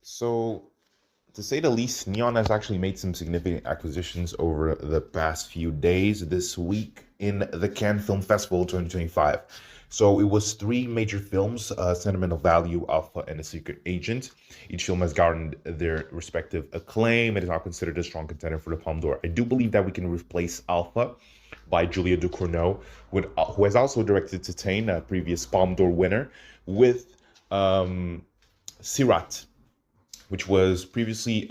So, to say the least, Neon has actually made some significant acquisitions over the past few days this week in the Cannes Film Festival 2025. So, it was three major films: Sentimental Value, Alpha, and A Secret Agent. Each film has garnered their respective acclaim and is now considered a strong contender for the Palme d'Or. I do believe that we can replace Alpha by Julia Ducournau, who has also directed Titane, a previous Palme d'Or winner, with Sirat, which was previously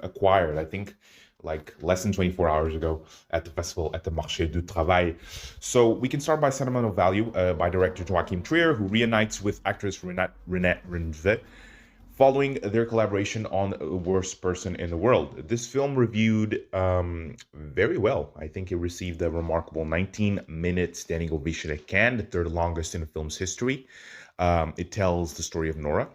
acquired, I think, like less than 24 hours ago at the festival at the Marché du Travail. So we can start by Sentimental Value by director Joachim Trier, who reunites with actress Renate Renve following their collaboration on Worst Person in the World. This film reviewed very well. I think it received a remarkable 19-minute standing ovation at Cannes, the third longest in the film's history. It tells the story of Nora,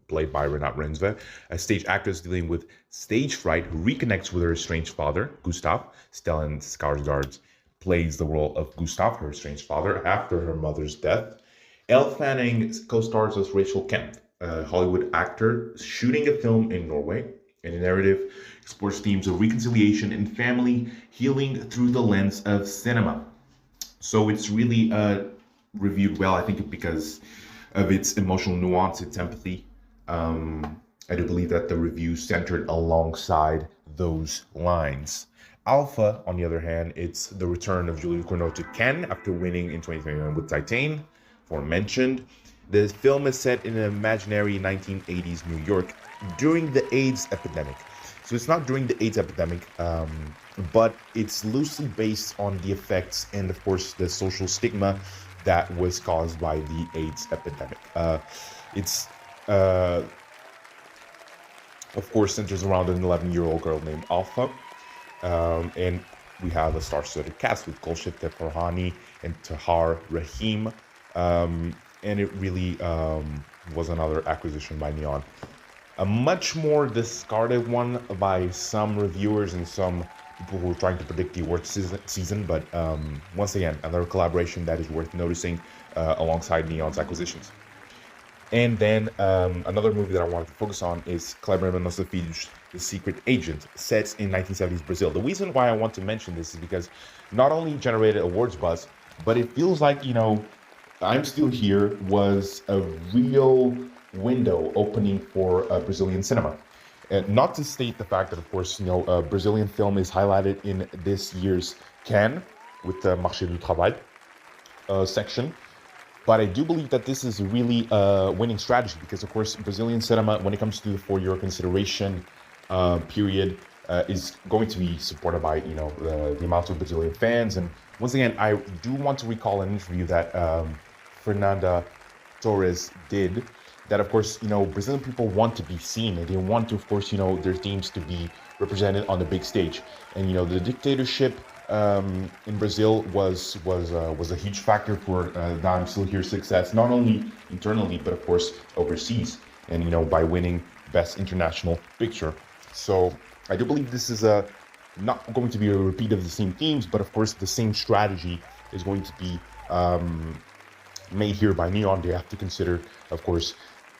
played by Renate Renve, a stage actress dealing with stage fright who reconnects with her estranged father, Gustav. Stellan Skarsgård plays the role of Gustav, her estranged father, after her mother's death. Elle Fanning co-stars as Rachel Kemp, a Hollywood actor shooting a film in Norway, and the narrative explores themes of reconciliation and family healing through the lens of cinema. So it's really reviewed well, I think, because of its emotional nuance, its empathy. I do believe that the review centered alongside those lines. Alpha, on the other hand, it's the return of Julia Ducournau to Cannes after winning in 2021 with Titane, aforementioned. The film is set in an imaginary 1980s New York during the AIDS epidemic. So it's not during the AIDS epidemic, but it's loosely based on the effects and, of course, the social stigma that was caused by the AIDS epidemic. It's, of course, centers around an 11-year-old girl named Alpha. And we have a star-studded cast with Golshifteh Farhani and Tahar Rahim. And it really was another acquisition by Neon. A much more discarded one by some reviewers and some people who are trying to predict the award season. But once again, another collaboration that is worth noticing alongside Neon's acquisitions. And then another movie that I wanted to focus on is Kleber Mendonça Filho's The Secret Agent, set in 1970s Brazil. The reason why I want to mention this is because not only generated awards buzz, but it feels like, I'm Still Here was a real window opening for Brazilian cinema. And not to state the fact that, of course, Brazilian film is highlighted in this year's Cannes with the Marché du Travail section. But I do believe that this is really a winning strategy because, of course, Brazilian cinema, when it comes to the 4-year consideration period, is going to be supported by, the amount of Brazilian fans. And once again, I do want to recall an interview that Fernanda Torres did, that, of course, Brazilian people want to be seen, and they want to, of course, their themes to be represented on the big stage. And, the dictatorship in Brazil was a huge factor for the I'm Still Here success, not only internally, but, of course, overseas, and, by winning Best International Picture. So I do believe this is not going to be a repeat of the same themes, but, of course, the same strategy is going to be made here by Neon. They have to consider, of course,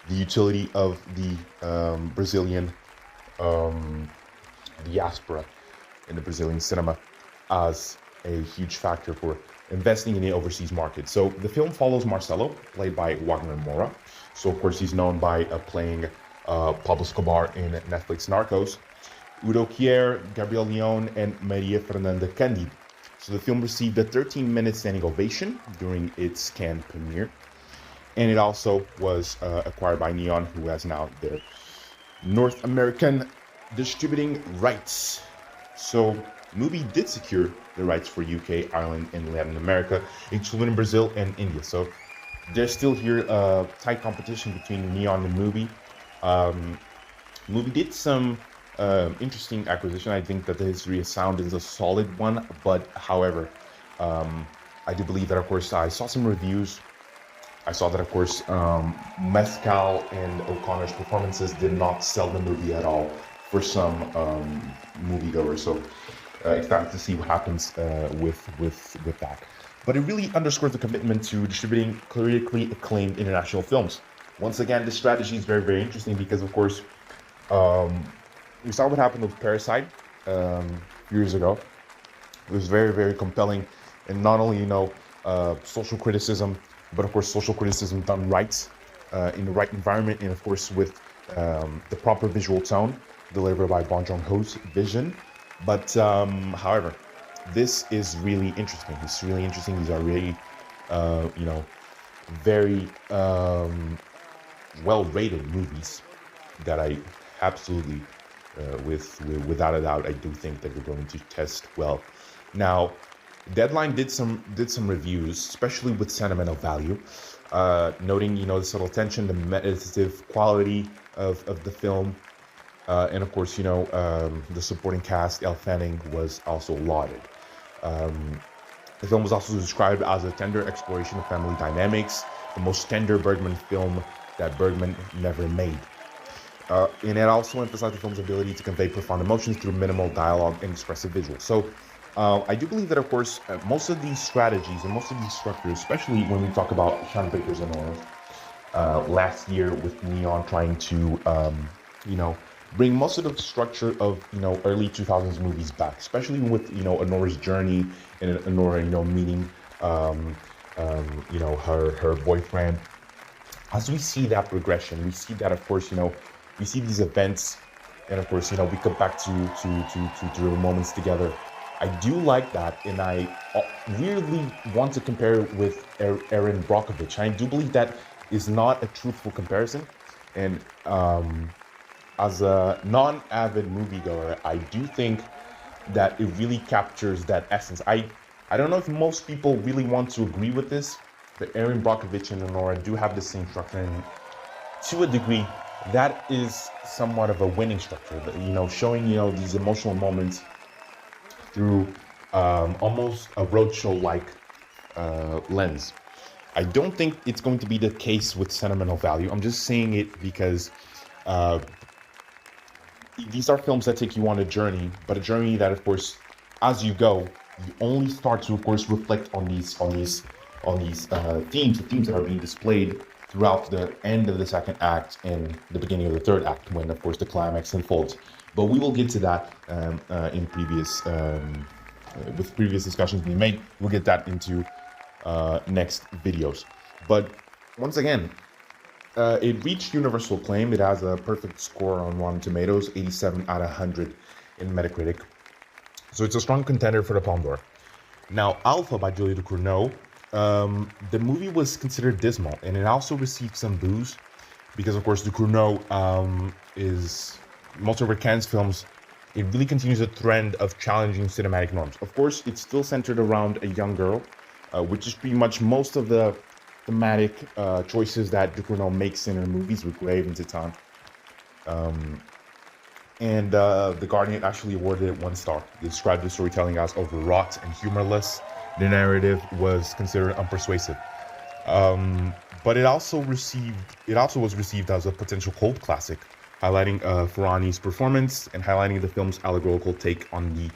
the utility of the Brazilian diaspora in the Brazilian cinema as a huge factor for investing in the overseas market. So the film follows Marcelo, played by Wagner Moura. So, of course, he's known by playing Pablo Escobar in Netflix Narcos, Udo Kier, Gabriel Leon, and Maria Fernanda Candide. So the film received a 13-minute standing ovation during its Cannes premiere. And it also was acquired by Neon, who has now their North American distributing rights. So the movie did secure the rights for UK, Ireland, and Latin America, including Brazil and India. So there's still here tight competition between Neon and movie. Movie did some interesting acquisition. I think that the history of sound is a solid one, but however, I do believe that, of course, I saw some reviews. I saw that, of course, Mescal and O'Connor's performances did not sell the movie at all for some moviegoers. So excited to see what happens with that. But it really underscores the commitment to distributing critically acclaimed international films. Once again, this strategy is very, very interesting because, of course, um, we saw what happened with Parasite years ago. It was very, very compelling, and not only social criticism, but of course social criticism done right, in the right environment, and of course with the proper visual tone delivered by Bong Joon-ho's vision. But however, this is really interesting. It's really interesting. These are really, very well-rated movies that I absolutely, without a doubt, I do think that we're going to test well. Now, Deadline did some reviews, especially with Sentimental Value, noting the subtle tension, the meditative quality of the film, and of course the supporting cast. Elle Fanning was also lauded. The film was also described as a tender exploration of family dynamics, the most tender Bergman film that Bergman never made. And it also emphasized the film's ability to convey profound emotions through minimal dialogue and expressive visuals. So I do believe that, of course, most of these strategies and most of these structures, especially when we talk about Sean Baker's Anora, last year with Neon trying to, bring most of the structure of, early 2000s movies back, especially with, Anora's journey and Anora, meeting, her boyfriend. As we see that progression, we see that, of course, we see these events, and of course, we come back to the moments together. I do like that, and I weirdly want to compare it with Erin Brockovich. I do believe that is not a truthful comparison, and as a non-avid moviegoer, I do think that it really captures that essence. I don't know if most people really want to agree with this, but Erin Brockovich and Anora do have the same structure, and to a degree, that is somewhat of a winning structure. Showing these emotional moments through almost a roadshow-like lens. I don't think it's going to be the case with Sentimental Value. I'm just saying it because these are films that take you on a journey, but a journey that, of course, as you go, you only start to, of course, reflect on these themes, the themes that are being displayed throughout the end of the second act and the beginning of the third act, when, of course, the climax unfolds. But we will get to that in previous, with previous discussions being made. We'll get that into next videos. But once again, it reached universal acclaim. It has a perfect score on Rotten Tomatoes, 87 out of 100 in Metacritic. So it's a strong contender for the Palme d'Or. Now, Alpha by Julia Ducournau, the movie was considered dismal, and it also received some boos because, of course, Ducournau is, most of her Cannes films, it really continues a trend of challenging cinematic norms. Of course, it's still centered around a young girl, which is pretty much most of the thematic choices that Ducournau makes in her movies with Grave and Titan. And The Guardian actually awarded it 1 star. They described the storytelling as overwrought and humorless. The narrative was considered unpersuasive. But it also was received as a potential cult classic, highlighting Ferrani's performance and highlighting the film's allegorical take on the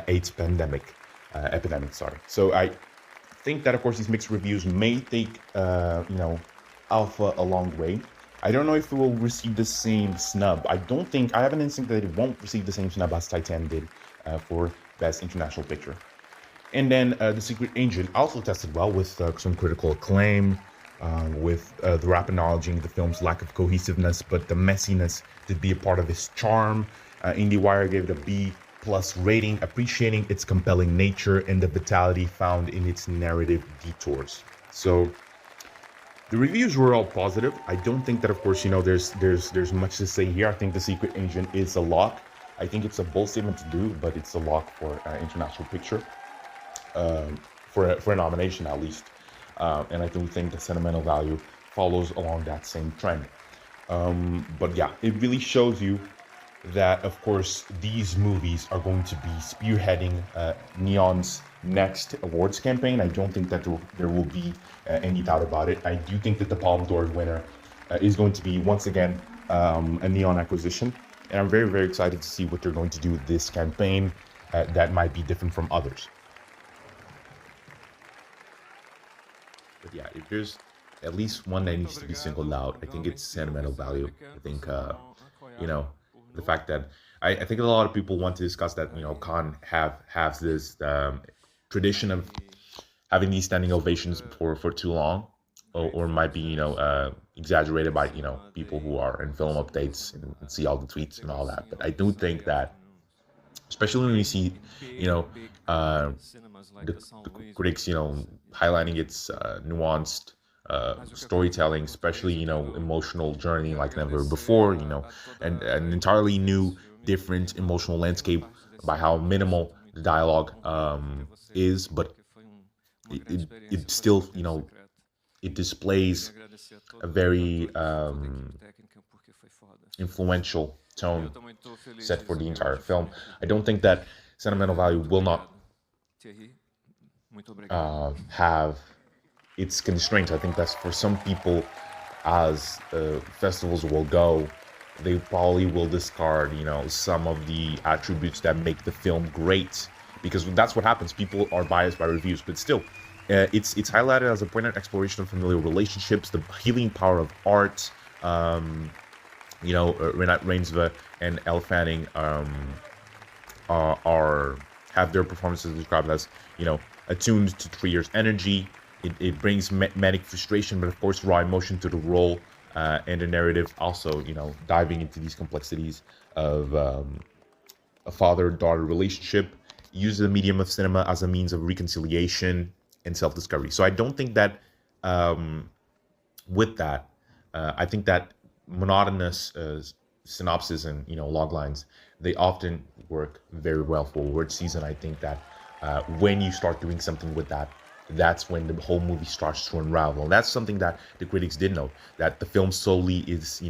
AIDS epidemic. So I think that, of course, these mixed reviews may take Alpha a long way. I don't know if it will receive the same snub. I have an instinct that it won't receive the same snub as Titan did for Best International Picture. And then The Secret Agent also tested well with some critical acclaim, with the rap acknowledging the film's lack of cohesiveness, but the messiness did be a part of its charm. IndieWire gave it a B+ rating, appreciating its compelling nature and the vitality found in its narrative detours. So the reviews were all positive. I don't think that, of course, there's much to say here. I think The Secret Agent is a lock. I think it's a bold statement to do, but it's a lock for International Picture, for a nomination at least. And I do think that Sentimental Value follows along that same trend. But yeah, it really shows you that, of course, these movies are going to be spearheading Neon's next awards campaign. I don't think that there will be any doubt about it. I do think that the Palme d'Or winner is going to be, once again, a Neon acquisition. And I'm very, very excited to see what they're going to do with this campaign that might be different from others. But yeah, if there's at least one that needs to be singled out. I think it's sentimental value. I think you know the fact that I think a lot of people want to discuss that Khan has this tradition of having these standing ovations for too long, or might be exaggerated by people who are in film updates and see all the tweets and all that. But I do think that, especially when you see you know uh, the critics highlighting its nuanced storytelling, especially emotional journey like never before, and an entirely new, different emotional landscape by how minimal the dialogue is, but it still it displays a very influential tone set for the entire film. I don't think that sentimental value will not have its constraints. I think that's for some people, as festivals will go, they probably will discard, some of the attributes that make the film great, because that's what happens. People are biased by reviews, but still, it's highlighted as a poignant exploration of familiar relationships, the healing power of art. Renat Reinsve and Elle Fanning are have their performances described as attuned to Trier's energy. It brings manic frustration, but of course raw emotion to the role, and the narrative also diving into these complexities of a father-daughter relationship. Uses the medium of cinema as a means of reconciliation and self-discovery. So I don't think that with that, I think that monotonous synopsis and log lines, they often work very well for award season. I think that when you start doing something with that, that's when the whole movie starts to unravel. And that's something that the critics did note, that the film solely is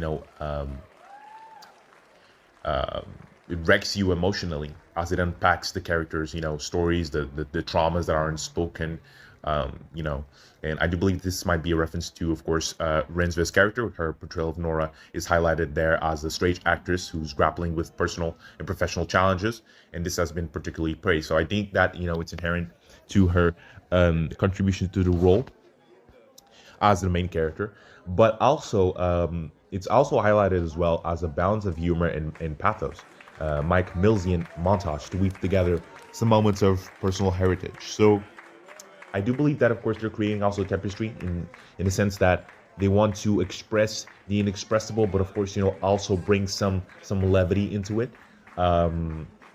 it wrecks you emotionally as it unpacks the characters, stories, the traumas that are unspoken, and I do believe this might be a reference to, of course, Rensve's character. Her portrayal of Nora is highlighted there as a strange actress who's grappling with personal and professional challenges, and this has been particularly praised. So I think that it's inherent to her contribution to the role as the main character, but also it's also highlighted as well as a balance of humor and pathos. Mike Millsian montage to weave together some moments of personal heritage. So I do believe that, of course, they're creating also a tapestry in the sense that they want to express the inexpressible, but of course, also bring some levity into it.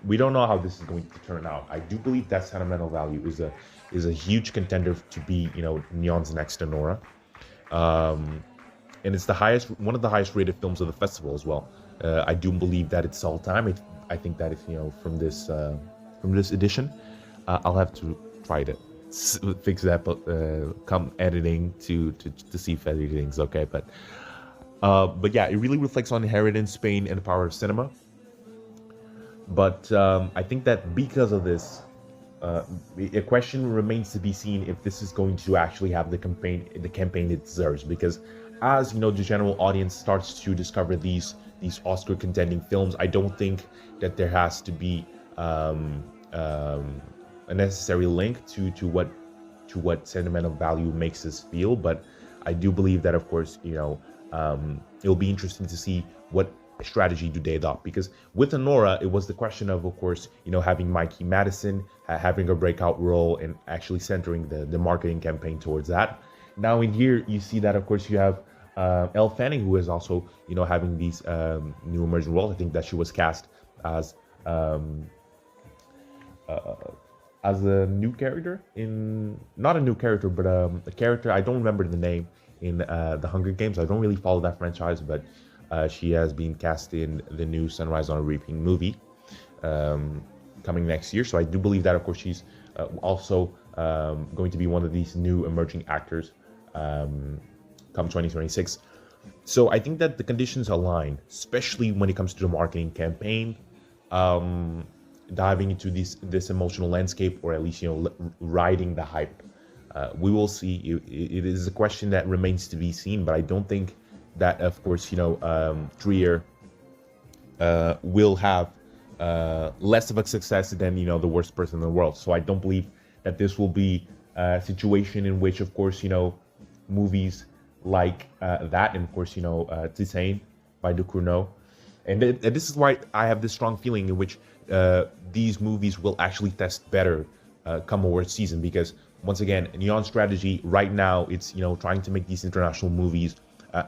We don't know how this is going to turn out. I do believe that sentimental value is a huge contender to be Neon's next to Nora, and it's one of the highest rated films of the festival as well. I do believe that it's all time. I think that if from this edition, I'll have to try to fix that, but come editing to see if editing's okay. But yeah, it really reflects on inheritance, Spain, and the power of cinema. But I think that because of this, a question remains to be seen if this is going to actually have the campaign it deserves. Because as the general audience starts to discover these Oscar contending films, I don't think that there has to be a necessary link to what sentimental value makes us feel. But I do believe that, of course, it'll be interesting to see what strategy do they adopt, because with Nora, it was the question of course, having Mikey Madison having a breakout role and actually centering the marketing campaign towards that. Now in here, you see that, of course, you have Elle Fanning, who is also having these new emerging roles. I think that she was cast as a new character not a new character, but a character, I don't remember the name, in the Hunger Games. I don't really follow that franchise, but she has been cast in the new Sunrise on a Reaping movie coming next year. So I do believe that, of course, she's also going to be one of these new emerging actors come 2026. So I think that the conditions align, especially when it comes to the marketing campaign, diving into this emotional landscape, or at least riding the hype. We will see. It is a question that remains to be seen, but I don't think that, of course, Trier will have less of a success than the worst person in the world. So I don't believe that this will be a situation in which, of course, movies like that, and of course, Tisane by Ducournau. And this is why I have this strong feeling in which these movies will actually test better come awards season, because once again, Neon strategy right now, it's trying to make these international movies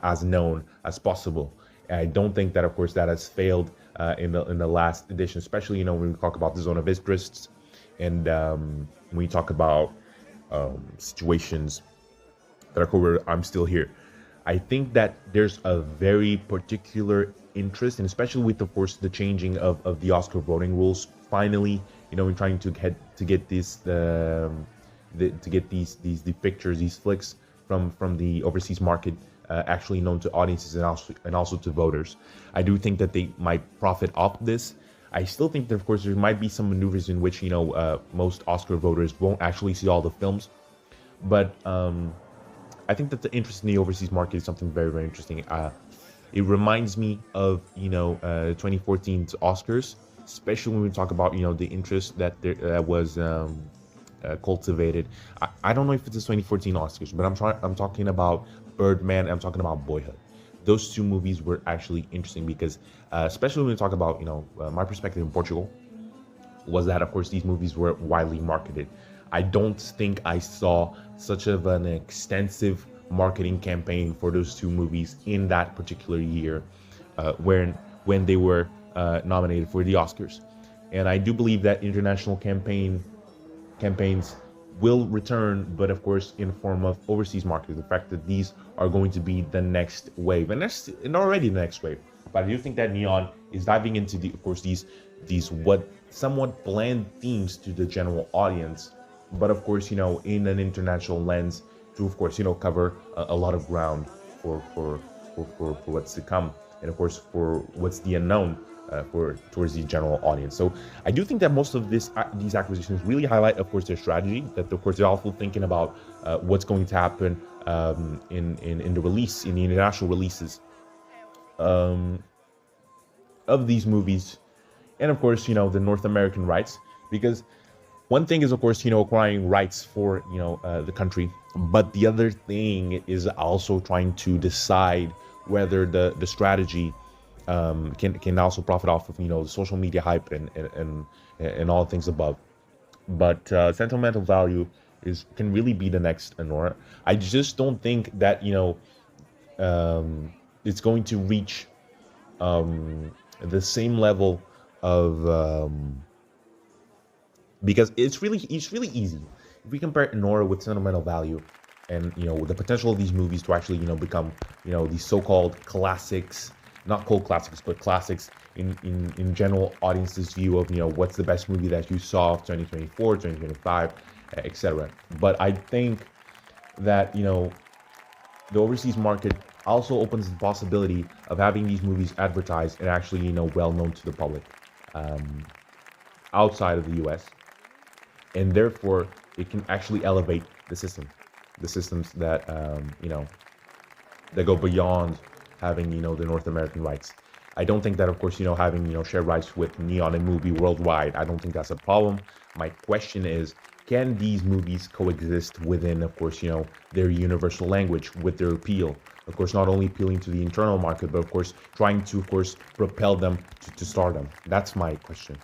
as known as possible. And I don't think that, of course, that has failed in the last edition, especially when we talk about the zone of interests, and when we talk about situations that are covered. I'm still here. I think that there's a very particular interest, and especially with, of course, the changing of the Oscar voting rules. Finally, in trying to get these pictures, these flicks from the overseas market actually known to audiences and also to voters. I do think that they might profit off this. I still think that, of course, there might be some maneuvers in which most Oscar voters won't actually see all the films, but I think that the interest in the overseas market is something very, very interesting. It reminds me of 2014's Oscars, especially when we talk about the interest that was cultivated. I don't know if it's the 2014 Oscars, but I'm talking about Birdman. I'm talking about Boyhood. Those two movies were actually interesting because, especially when we talk about my perspective in Portugal, was that, of course, these movies were widely marketed. I don't think I saw such of an extensive marketing campaign for those two movies in that particular year, when they were nominated for the Oscars. And I do believe that international campaigns will return, but of course in the form of overseas markets. The fact that these are going to be the next wave, and already the next wave. But I do think that Neon is diving into of course these what somewhat bland themes to the general audience, but of course in an international lens to of course cover a lot of ground for what's to come, and of course for what's the unknown towards the general audience. So I do think that most of these acquisitions really highlight, of course, their strategy. That of course they're also thinking about what's going to happen in the international releases of these movies, and of course the North American rights, because one thing is, of course, acquiring rights for the country, but the other thing is also trying to decide whether the strategy can also profit off of the social media hype and all things above. But Sentimental Value can really be the next Anora. I just don't think that it's going to reach the same level of because it's really easy. If we compare Anora with Sentimental Value, and the potential of these movies to actually become these so-called classics, not cult classics, but classics in general audience's view of what's the best movie that you saw of 2024, 2025, etc. But I think that the overseas market also opens the possibility of having these movies advertised and actually well known to the public outside of the US, and therefore it can actually elevate the systems that that go beyond having the North American rights. I don't think that, of course, having shared rights with Neon and Movie worldwide, I don't think that's a problem. My question is, can these movies coexist within, of course, their universal language, with their appeal? Of course, not only appealing to the internal market, but of course trying to, of course, propel them to stardom. That's my question.